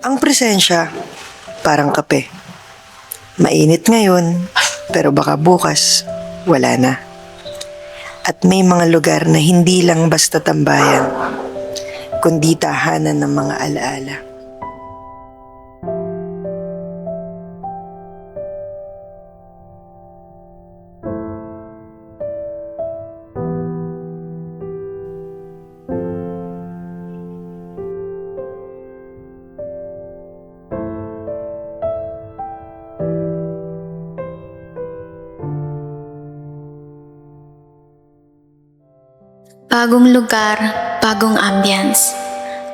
Ang presensya, parang kape. Mainit ngayon, pero baka bukas, wala na. At may mga lugar na hindi lang basta tambayan, kundi tahanan ng mga alaala. Bagong lugar, bagong ambience.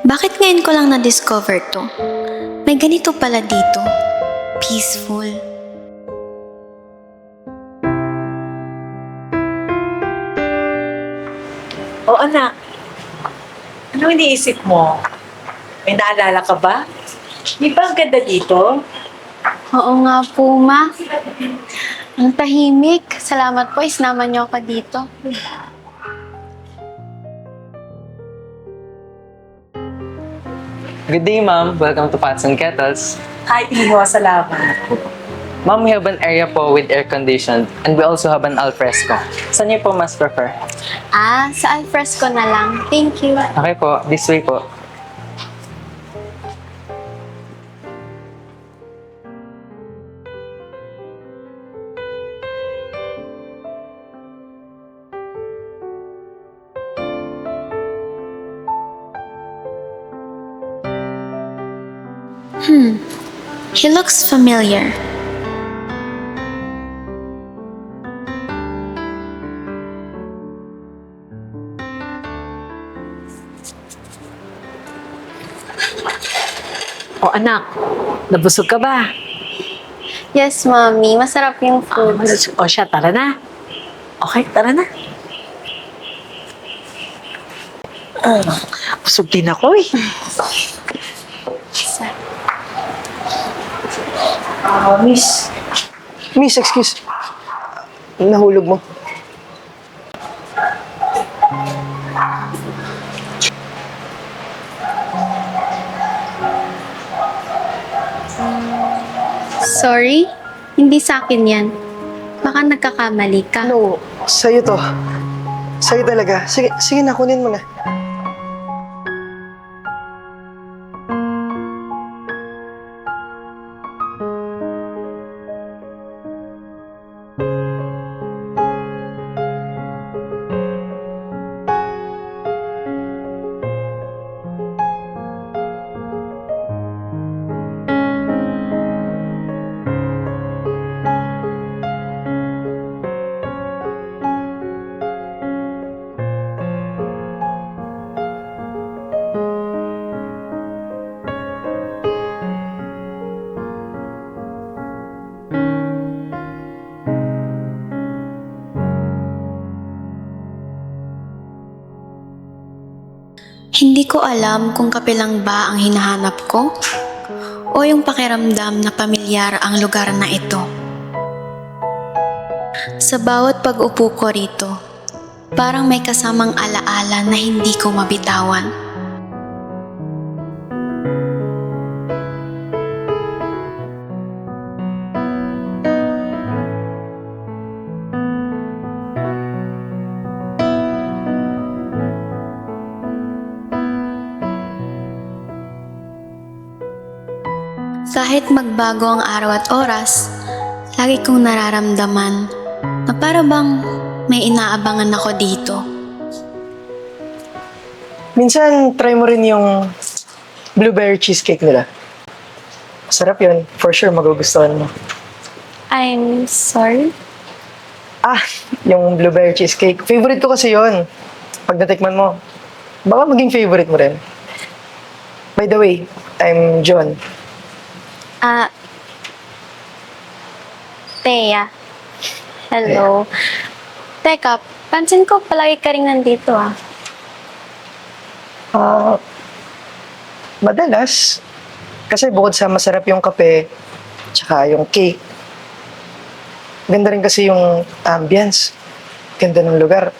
Bakit ngayon ko lang na-discover to? May ganito pala dito. Peaceful. O anak, ano iniisip mo? May naalala ka ba? Di ba ang ganda dito? Oo nga po, ma. Ang tahimik. Salamat po, isnaman niyo ako dito. Good day, ma'am. Welcome to Pots and Kettles. Hi, Iho. Salamat. Ma'am, we have an area po with air conditioned and we also have an alfresco. Saan niyo po mas prefer? Sa alfresco na lang. Thank you. Okay po, this way po. He looks familiar. O anak, nabusog ka ba? Yes, mommy. Masarap yung food. O siya, tara na. Okay, tara na. Busog din ako eh. Miss. Miss, excuse. Nahulog mo. Sorry? Hindi sa akin yan. Baka nagkakamali ka. Ano, sa'yo to. Sa'yo talaga. Sige, sige na, kunin mo na. Hindi ko alam kung kape lang ba ang hinahanap ko o yung pakiramdam na pamilyar ang lugar na ito. Sa bawat pag-upo ko rito, parang may kasamang alaala na hindi ko mabitawan. Kahit magbago ang araw at oras, lagi kong nararamdaman na para bang may inaabangan ako dito. Minsan, try mo rin yung blueberry cheesecake nila. Masarap yun. For sure, magugustuhan mo. I'm sorry? Yung blueberry cheesecake. Favorite ko kasi yun. Pag natikman mo, baka maging favorite mo rin. By the way, I'm John. Thea. Hello. Teka, pansin ko palagi ka rin nandito Madalas, kasi bukod sa masarap yung kape, tsaka yung cake, ganda rin kasi yung ambience. Ganda ng lugar.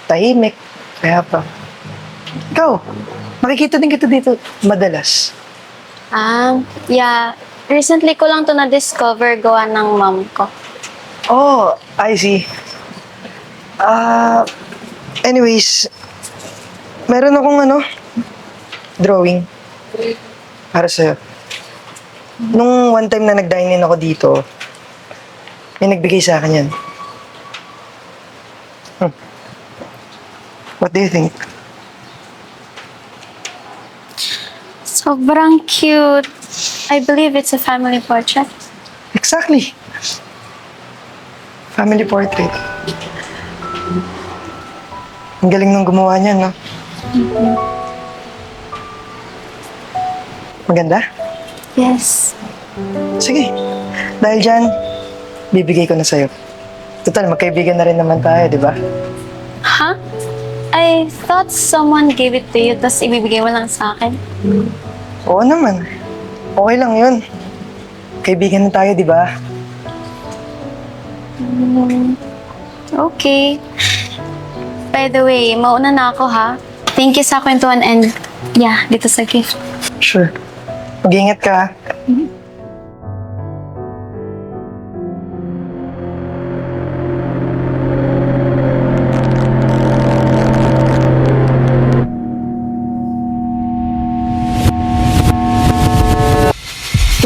Tahimik. Kaya pa. Ikaw, makikita din kita dito madalas. Yeah. Recently ko lang to na-discover gawa ng mom ko. Oh, I see. Anyways, meron akong drawing para sa'yo. Nung one time na nag-dine in ako dito, may nagbigay sa akin yan. What do you think? Sobrang cute. I believe it's a family portrait. Exactly. Family portrait. Ang galing nung gumawa niya, no? Maganda? Yes. Sige. Dahil dyan, bibigay ko na sa'yo. Total, magkaibigan na rin naman tayo, di ba? Huh? I thought someone gave it to you, tapos ibibigay mo lang sa akin. Oo naman. Okay lang yun. Kaibigan na tayo, di ba? Okay. By the way, mauna na ako ha. Thank you sa kwentuhan and yeah, dito sa gift. Sure. Mag-ingat ka.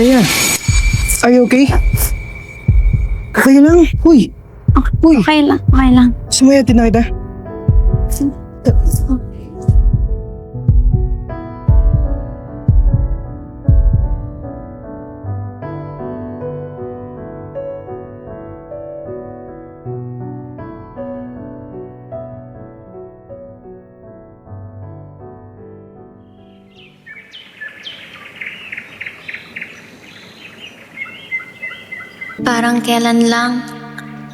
Taya, are you okay? Okay lang. Uy, Okay lang, okay lang. sumayatin na kita. Parang kailan lang,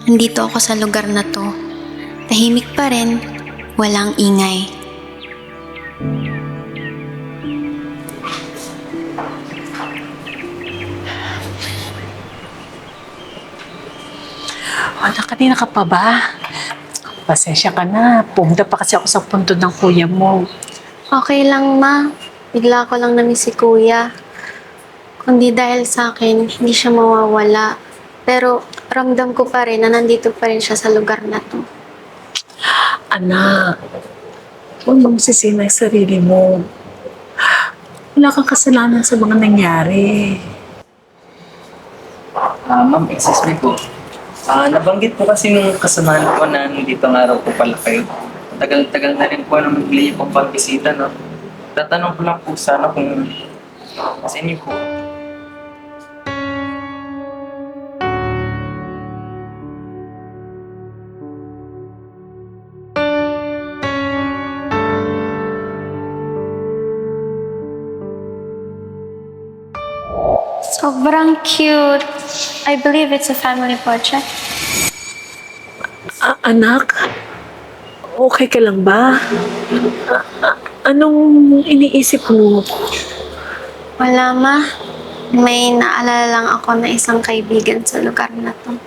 nandito ako sa lugar na to. Tahimik pa rin, walang ingay. Anak, kanina ka pa ba? Pasensya ka na. Pumunta pa kasi ako sa punto ng kuya mo. Okay lang ma, bigla ko lang na-miss si kuya. Kundi dahil sa akin, hindi siya mawawala. Pero ramdam ko pa rin na nandito pa rin siya sa lugar na to. Anak, huwag mong sisina yung sarili mo. Wala kang kasalanan sa mga nangyari. Ma'am, excuse me po. Nabanggit po kasi nung kasamahan ko na nandito ng araw po pala kayo. Tagal-tagal na rin po na magbili po pagbisita, no? Tatanong ko lang po sana kung sa inyo po. Sobrang cute. I believe it's a family portrait. Anak, okay ka lang ba? Anong iniisip mo? Wala ma. May naalala lang ako na isang kaibigan sa lugar na to.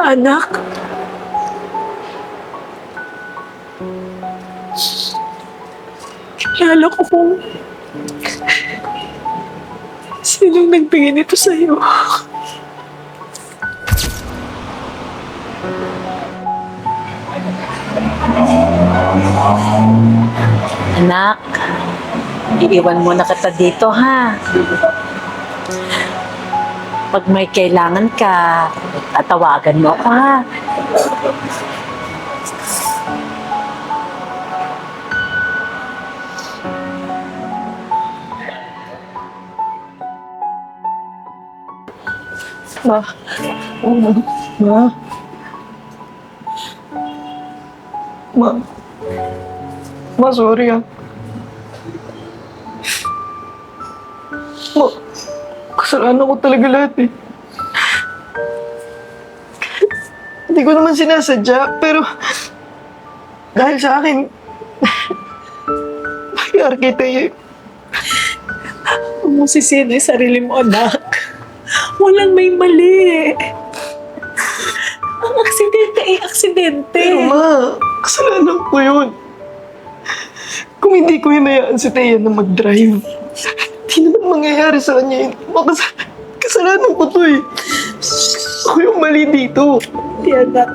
Anak? Kilala ko kung sinong nagbigay nito sa'yo. Anak, iiwan muna kita dito, ha? Pag may kailangan ka, tatawagan mo ako, ha? Ma. Ma. Ma. Ma, sorry ah. Ma, kasalanan ko talaga lahat eh. Hindi ko naman sinasadya, pero dahil sa akin, nangyari kita eh. Huwag mo sisihin yung sarili mo, anak. Walang may mali. Ang aksidente ay aksidente. Pero ma, kasalanan ko yun. Kung hindi ko hinayaan si Thea na mag-drive, di naman mangyayari sa kanya yun. Kasalanan ko to eh. Ako yung mali dito. Hindi, anak.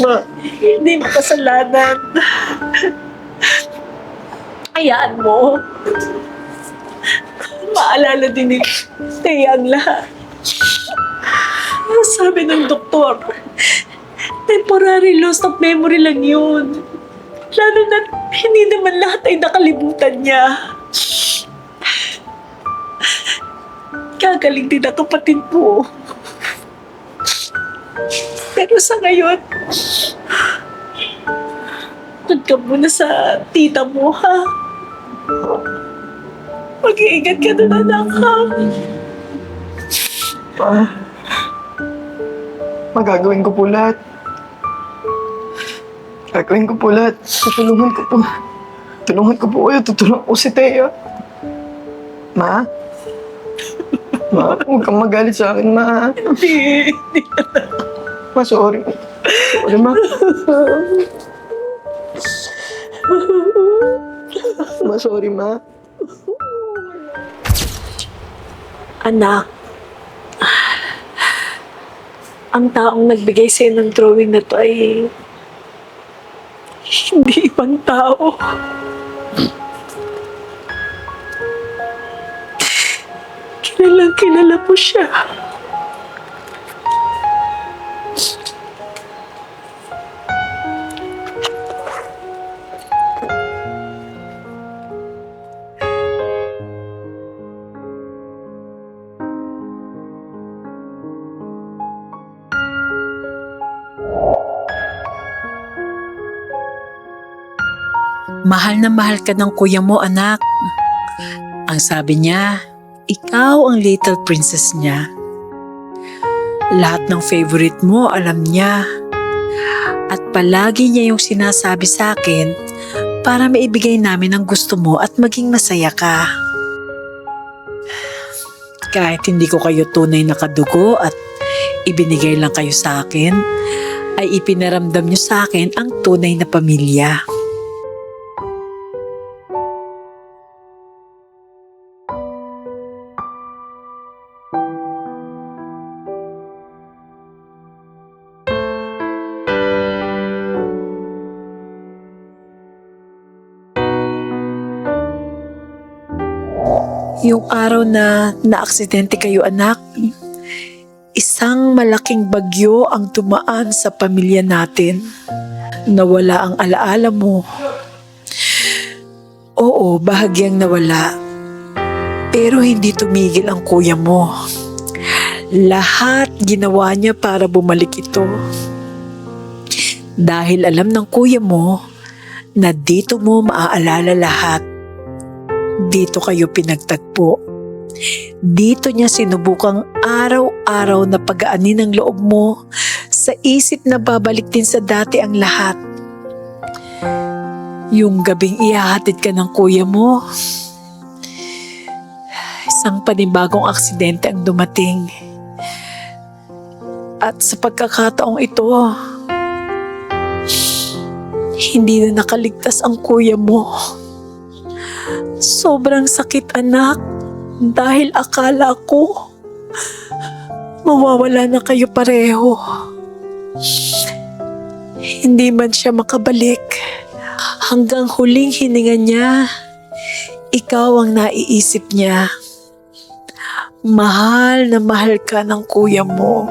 Ma, Hindi mo kasalanan. Hayaan mo. Maalala din ni Thea ang lahat. Sabi ng doktor, temporary loss of memory lang yun. Lalo na hindi naman lahat ay nakalimutan niya. Gagaling din ang kapatid mo. Pero sa ngayon, doon ka muna sa tita mo, ha? Mag-iingat ka na, anak, ha? pa. Magagawin ko po lahat. Gagawin ko po lahat. Tutulungan ko po. Tulungan ko po kayo. Tutulungan ko si Thea. Ma? Ma, huwag kang magalit sa akin, ma. Hindi. Ma, sorry. Sorry, ma. Ma, sorry, ma. Anak, ang taong nagbigay sa'yo ng drawing na to ay hindi ibang tao. Kilalang kilala mo siya. Mahal na mahal ka ng kuya mo, anak. Ang sabi niya, ikaw ang little princess niya. Lahat ng favorite mo, alam niya. At palagi niya yung sinasabi sa akin para maibigay namin ang gusto mo at maging masaya ka. Kahit hindi ko kayo tunay na kadugo at ibinigay lang kayo sa akin, ay ipinaramdam niyo sa akin ang tunay na pamilya. Yung araw na naaksidente kayo, anak, isang malaking bagyo ang tumaan sa pamilya natin. Nawala ang alaala mo. Oo, bahagyang nawala. Pero hindi tumigil ang kuya mo. Lahat ginawa niya para bumalik ito. Dahil alam ng kuya mo na dito mo maaalala lahat. Dito kayo pinagtagpo. Dito niya sinubukang araw-araw na pagaanin ang loob mo sa isip na babalik din sa dati ang lahat. Yung gabing ihahatid ka ng kuya mo, isang panibagong aksidente ang dumating. At sa pagkakataong ito, hindi na nakaligtas ang kuya mo. Sobrang sakit, anak, dahil akala ko mawawala na kayo pareho. Hindi man siya makabalik. Hanggang huling hininga niya, ikaw ang naiisip niya. Mahal na mahal ka ng kuya mo.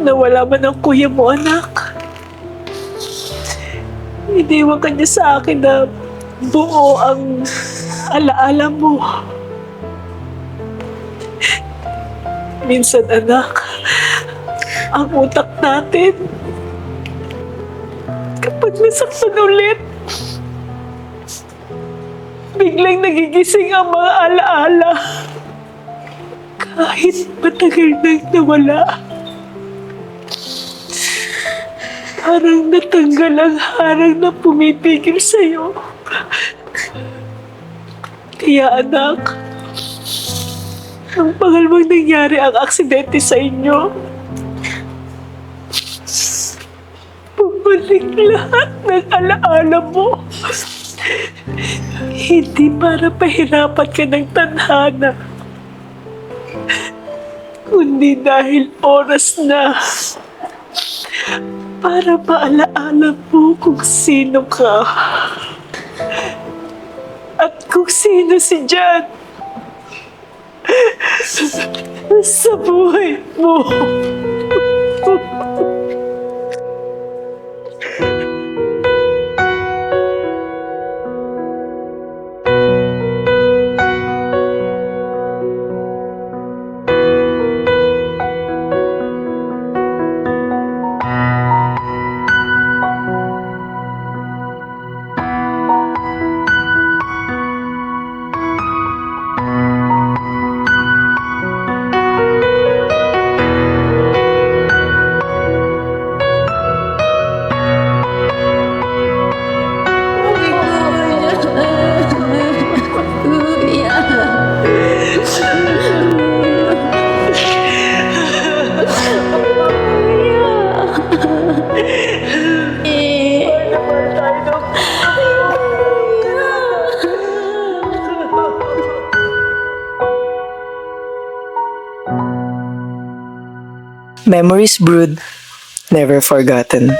Nawala man ang kuya mo, anak. Iniwan ka niya sa akin na buo ang alaala mo. Minsan, anak, ang utak natin, kapag nasaktan ulit, biglang nagigising ang mga alaala. Kahit matagal nang nawala. Parang natanggal ang harang na pumipigil sa'yo. Kaya anak, ang pangalawang nangyari ang aksidente sa inyo, bumalik lahat ng alaala mo. Hindi para pahirapan ka ng tadhana, kundi dahil oras na para maalaala mo kung sino ka at kung sino si Jan sa buhay mo. Memories brewed, never forgotten.